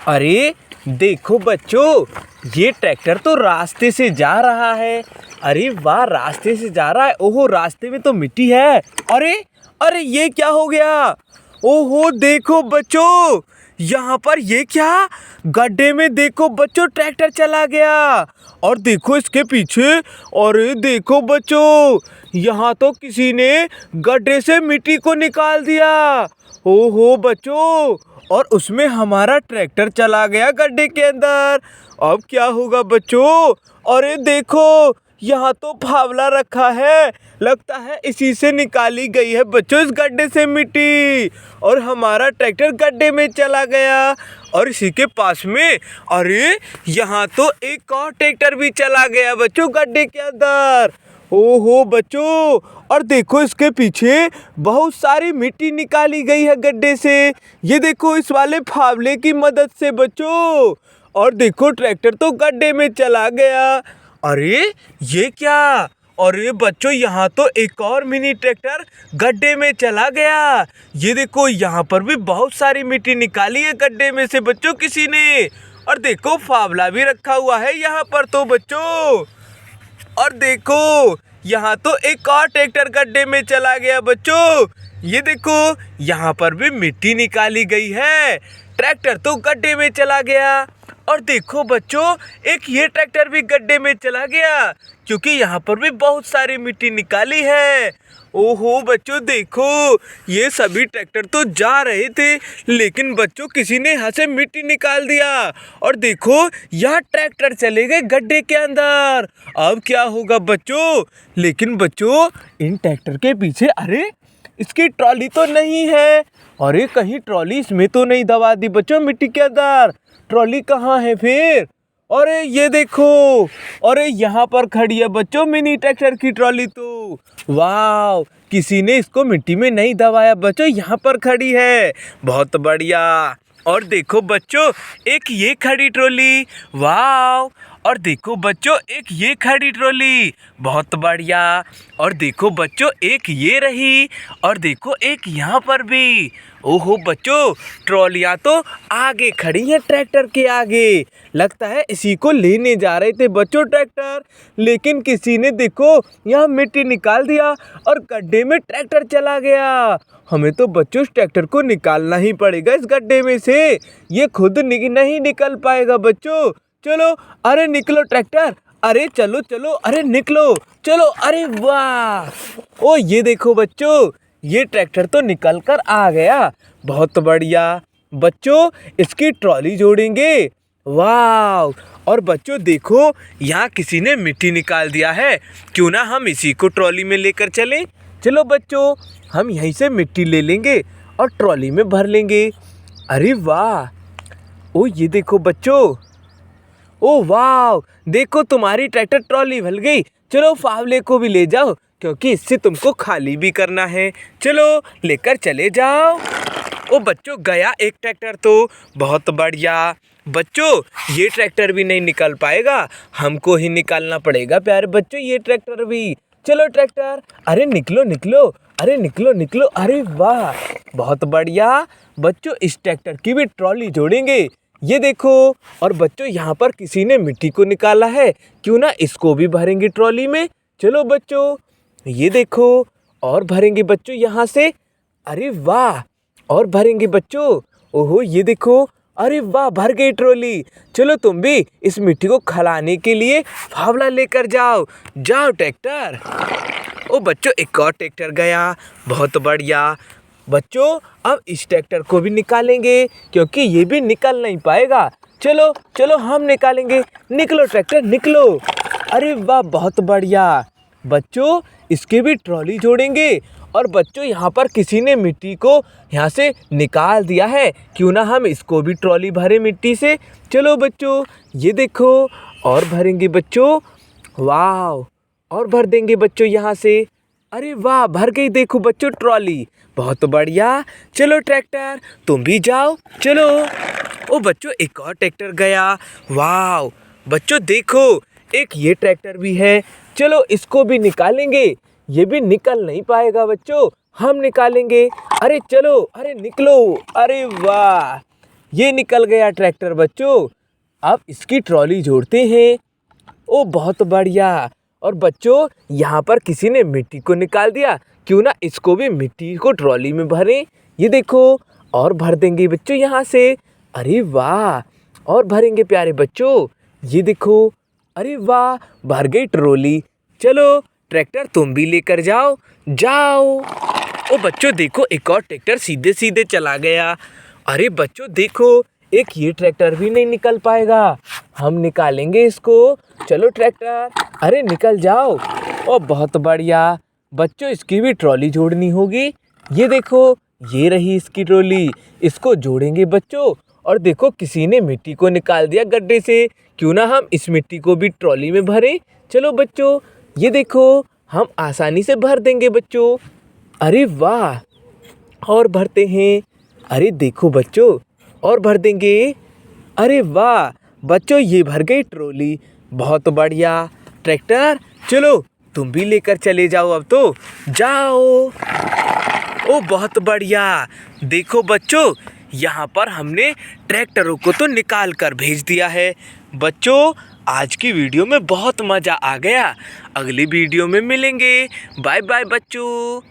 अरे देखो बच्चों, ये ट्रैक्टर तो रास्ते से जा रहा है। अरे वाह, रास्ते से जा रहा है। ओहो, रास्ते में तो मिट्टी है। अरे अरे ये क्या हो गया? ओहो देखो बच्चों, यहाँ पर ये क्या, गड्ढे में देखो बच्चों ट्रैक्टर चला गया। और देखो इसके पीछे, अरे देखो बच्चों, यहाँ तो किसी ने गड्ढे से मिट्टी को निकाल दिया। ओहो बच्चों, और उसमें हमारा ट्रैक्टर चला गया गड्ढे के अंदर। अब क्या होगा बच्चों? अरे देखो, यहाँ तो फावला रखा है, लगता है इसी से निकाली गई है बच्चों इस गड्ढे से मिट्टी। और हमारा ट्रैक्टर गड्ढे में चला गया। और इसी के पास में, अरे यहाँ तो एक और ट्रैक्टर भी चला गया बच्चों गड्ढे के अंदर। ओहो बच्चों, और देखो इसके पीछे बहुत सारी मिट्टी निकाली गई है गड्ढे से। ये देखो इस वाले फावले की मदद से बच्चों। और देखो ट्रैक्टर तो गड्ढे में चला गया। अरे ये क्या? अरे बच्चों, यहाँ तो एक और मिनी ट्रैक्टर गड्ढे में चला गया। ये देखो यहाँ पर भी बहुत सारी मिट्टी निकाली है गड्ढे में से बच्चों किसी ने। और देखो फावला भी रखा हुआ है यहाँ पर तो बच्चों। और देखो यहाँ तो एक और ट्रैक्टर गड्ढे में चला गया बच्चों। ये देखो यहाँ पर भी मिट्टी निकाली गई है। ट्रैक्टर तो गड्ढे में चला गया। और देखो बच्चों, एक ये ट्रैक्टर भी गड्ढे में चला गया, क्योंकि यहाँ पर भी बहुत सारी मिट्टी निकाली है। ओहो बच्चों देखो, ये सभी ट्रैक्टर तो जा रहे थे, लेकिन बच्चों किसी ने यहाँ से मिट्टी निकाल दिया। और देखो यह ट्रैक्टर चले गए गड्ढे के अंदर। अब क्या होगा बच्चों? लेकिन बच्चों इन ट्रैक्टर के पीछे, अरे इसकी ट्रॉली तो नहीं है। अरे कहीं ट्रॉली इसमें तो नहीं दबा दी बच्चों मिट्टी के अंदर? ट्रॉली कहाँ है फिर? अरे ये देखो, अरे यहाँ पर खड़ी है बच्चों मिनी ट्रैक्टर की ट्रॉली तो। वाह, किसी ने इसको मिट्टी में नहीं दबाया बच्चों, यहाँ पर खड़ी है। बहुत बढ़िया। और देखो बच्चों, एक ये खड़ी ट्रॉली। वाह, और देखो बच्चों एक ये खड़ी ट्रॉली। बहुत बढ़िया। और देखो बच्चों एक ये रही। और देखो एक यहाँ पर भी। ओहो बच्चों, ट्रॉलियाँ तो आगे खड़ी हैं ट्रैक्टर के आगे। लगता है इसी को लेने जा रहे थे बच्चों ट्रैक्टर, लेकिन किसी ने देखो यहाँ मिट्टी निकाल दिया और गड्ढे में ट्रैक्टर चला गया। हमें तो बच्चों इस ट्रैक्टर को निकालना ही पड़ेगा इस गड्ढे में से। ये खुद नहीं निकल पाएगा बच्चों। चलो, अरे निकलो ट्रैक्टर, अरे चलो चलो, अरे निकलो, चलो। अरे वाह, ओ ये देखो बच्चों, ये ट्रैक्टर तो निकल कर आ गया। बहुत बढ़िया। बच्चों इसकी ट्रॉली जोड़ेंगे। वाह, और बच्चों देखो यहाँ किसी ने मिट्टी निकाल दिया है। क्यों ना हम इसी को ट्रॉली में लेकर चलें? चलो बच्चों, हम यहीं से मिट्टी ले लेंगे और ट्रॉली में भर लेंगे। अरे वाह, ओ ये देखो बच्चों, ओ वाह, देखो तुम्हारी ट्रैक्टर ट्रॉली भर गई। चलो फावले को भी ले जाओ, क्योंकि इससे तुमको खाली भी करना है। चलो लेकर चले जाओ। ओ बच्चों, गया एक ट्रैक्टर तो। बहुत बढ़िया। बच्चों ये ट्रैक्टर भी नहीं निकल पाएगा, हमको ही निकालना पड़ेगा प्यारे बच्चों ये ट्रैक्टर भी। चलो ट्रैक्टर, अरे निकलो निकलो, अरे निकलो निकलो। अरे वाह, बहुत बढ़िया। बच्चों इस ट्रैक्टर की भी ट्रॉली जोड़ेंगे। ये देखो, और बच्चों यहाँ पर किसी ने मिट्टी को निकाला है। क्यों ना इसको भी भरेंगे ट्रॉली में। चलो बच्चों, ये देखो, और भरेंगे बच्चों यहाँ से। अरे वाह, और भरेंगे बच्चों। ओहो ये देखो, अरे वाह, भर गई ट्रॉली। चलो तुम भी इस मिट्टी को खलाने के लिए फावला लेकर जाओ। जाओ ट्रैक्टर। ओ बच्चों एक और ट्रैक्टर गया। बहुत बढ़िया। बच्चों अब इस ट्रैक्टर को भी निकालेंगे, क्योंकि ये भी निकल नहीं पाएगा। चलो चलो हम निकालेंगे। निकलो ट्रैक्टर निकलो। अरे वाह, बहुत बढ़िया। बच्चों इसके भी ट्रॉली जोड़ेंगे। और बच्चों यहाँ पर किसी ने मिट्टी को यहाँ से निकाल दिया है। क्यों ना हम इसको भी ट्रॉली भरे मिट्टी से। चलो बच्चों, ये देखो, और भरेंगे बच्चों। वाह, और भर देंगे बच्चों यहाँ से। अरे वाह, भर गई देखो बच्चों ट्रॉली। बहुत बढ़िया। चलो ट्रैक्टर, तुम भी जाओ। चलो। ओ बच्चों एक और ट्रैक्टर गया। वाह बच्चों देखो, एक ये ट्रैक्टर भी है। चलो इसको भी निकालेंगे। ये भी निकल नहीं पाएगा बच्चों, हम निकालेंगे। अरे चलो, अरे निकलो। अरे वाह, ये निकल गया ट्रैक्टर बच्चों। अब इसकी ट्रॉली जोड़ते हैं। ओ बहुत बढ़िया। और बच्चों यहाँ पर किसी ने मिट्टी को निकाल दिया, क्यों ना इसको भी मिट्टी को ट्रॉली में भरें। ये देखो, और भर देंगे बच्चों यहाँ से। अरे वाह, और भरेंगे प्यारे बच्चों। ये देखो, अरे वाह, भर गई ट्रॉली। चलो ट्रैक्टर तुम भी लेकर जाओ जाओ। ओ बच्चों देखो, एक और ट्रैक्टर सीधे सीधे चला गया। अरे बच्चों देखो, एक ये ट्रैक्टर भी नहीं निकल पाएगा, हम निकालेंगे इसको। चलो ट्रैक्टर, अरे निकल जाओ। ओ बहुत बढ़िया बच्चों, इसकी भी ट्रॉली जोड़नी होगी। ये देखो, ये रही इसकी ट्रॉली, इसको जोड़ेंगे बच्चों। और देखो, किसी ने मिट्टी को निकाल दिया गड्ढे से, क्यों ना हम इस मिट्टी को भी ट्रॉली में भरें। चलो बच्चों, ये देखो, हम आसानी से भर देंगे बच्चों। अरे वाह, और भरते हैं। अरे देखो बच्चों, और भर देंगे। अरे वाह बच्चों, ये भर गई ट्रॉली। बहुत बढ़िया ट्रैक्टर, चलो तुम भी लेकर चले जाओ, अब तो जाओ। ओ बहुत बढ़िया। देखो बच्चों, यहाँ पर हमने ट्रैक्टरों को तो निकाल कर भेज दिया है। बच्चों आज की वीडियो में बहुत मज़ा आ गया। अगली वीडियो में मिलेंगे। बाय बाय बच्चों।